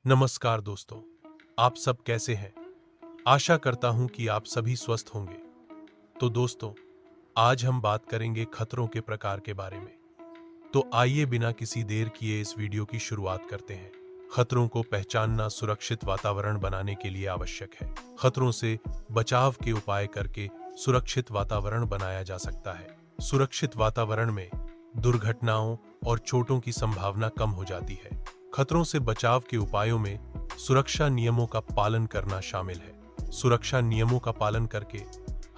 नमस्कार दोस्तों, आप सब कैसे हैं? आशा करता हूं कि आप सभी स्वस्थ होंगे। तो दोस्तों, आज हम बात करेंगे खतरों के प्रकार के बारे में। तो आइए बिना किसी देर किए इस वीडियो की शुरुआत करते हैं। खतरों को पहचानना सुरक्षित वातावरण बनाने के लिए आवश्यक है। खतरों से बचाव के उपाय करके सुरक्षित वातावरण बनाया जा सकता है। सुरक्षित वातावरण में दुर्घटनाओं और चोटों की संभावना कम हो जाती है। खतरों से बचाव के उपायों में सुरक्षा नियमों का पालन करना शामिल है। सुरक्षा नियमों का पालन करके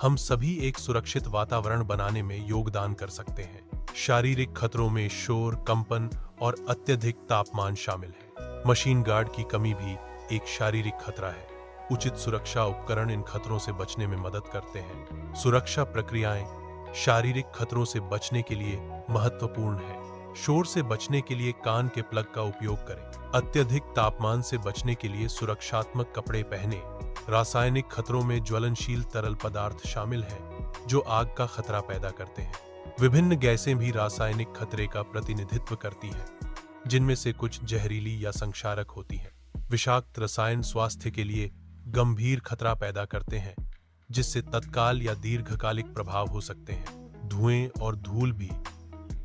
हम सभी एक सुरक्षित वातावरण बनाने में योगदान कर सकते हैं। शारीरिक खतरों में शोर, कंपन और अत्यधिक तापमान शामिल है। मशीन गार्ड की कमी भी एक शारीरिक खतरा है। उचित सुरक्षा उपकरण इन खतरों से बचने में मदद करते हैं। सुरक्षा प्रक्रियाएं शारीरिक खतरों से बचने के लिए महत्वपूर्ण है। शोर से बचने के लिए कान के प्लग का उपयोग करें। अत्यधिक तापमान से बचने के लिए सुरक्षात्मक कपड़े पहनें। रासायनिक खतरों में ज्वलनशील तरल पदार्थ शामिल हैं, जो आग का खतरा पैदा करते हैं। विभिन्न गैसें भी रासायनिक खतरे का प्रतिनिधित्व करती हैं, जिनमें से कुछ जहरीली या संक्षारक होती हैं। विषाक्त रसायन स्वास्थ्य के लिए गंभीर खतरा पैदा करते हैं, जिससे तत्काल या दीर्घकालिक प्रभाव हो सकते हैं। धुएं और धूल भी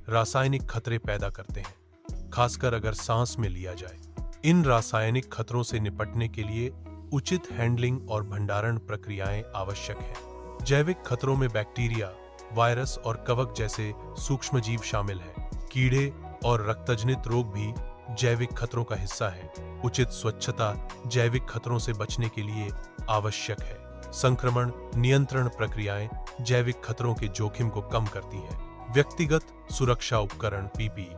रासायनिक खतरे पैदा करते हैं, खासकर अगर सांस में लिया जाए। इन रासायनिक खतरों से निपटने के लिए उचित हैंडलिंग और भंडारण प्रक्रियाएं आवश्यक हैं। जैविक खतरों में बैक्टीरिया, वायरस और कवक जैसे सूक्ष्मजीव शामिल हैं। कीड़े और रक्तजनित रोग भी जैविक खतरों का हिस्सा हैं। उचित स्वच्छता जैविक खतरों से बचने के लिए आवश्यक है। संक्रमण नियंत्रण प्रक्रियाएं जैविक खतरों के जोखिम को कम करती हैं। व्यक्तिगत सुरक्षा उपकरण पीपीई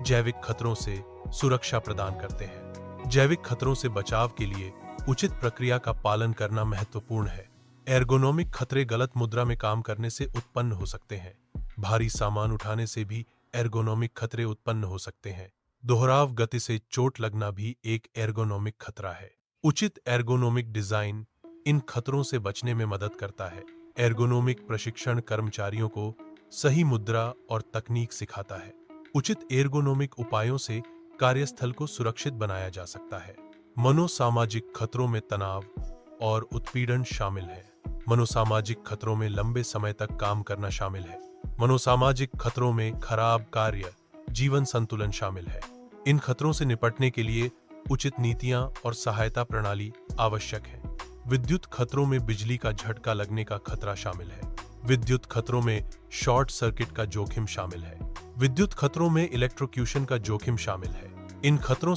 जैविक खतरों से सुरक्षा प्रदान करते हैं। जैविक खतरों से बचाव के लिए उचित प्रक्रिया का पालन करना महत्वपूर्ण है। एर्गोनोमिक खतरे गलत मुद्रा में काम करने से उत्पन्न हो सकते हैं। भारी सामान उठाने से भी एर्गोनोमिक खतरे उत्पन्न हो सकते हैं। दोहराव गति से चोट लगना भी एक एर्गोनोमिक खतरा है। उचित एर्गोनोमिक डिजाइन इन खतरों से बचने में मदद करता है। एर्गोनोमिक प्रशिक्षण कर्मचारियों को सही मुद्रा और तकनीक सिखाता है। उचित एर्गोनोमिक उपायों से कार्यस्थल को सुरक्षित बनाया जा सकता है। मनोसामाजिक खतरों में तनाव और उत्पीड़न शामिल है। मनोसामाजिक खतरों में लंबे समय तक काम करना शामिल है। मनोसामाजिक खतरों में खराब कार्य जीवन संतुलन शामिल है। इन खतरों से निपटने के लिए उचित नीतियां और सहायता प्रणाली आवश्यक है। विद्युत खतरों में बिजली का झटका लगने का खतरा शामिल है। विद्युत खतरों में शॉर्ट सर्किट का जोखिम शामिल है। विद्युत खतरों में इलेक्ट्रोक्यूशन का जोखिम शामिल है। इन खतरों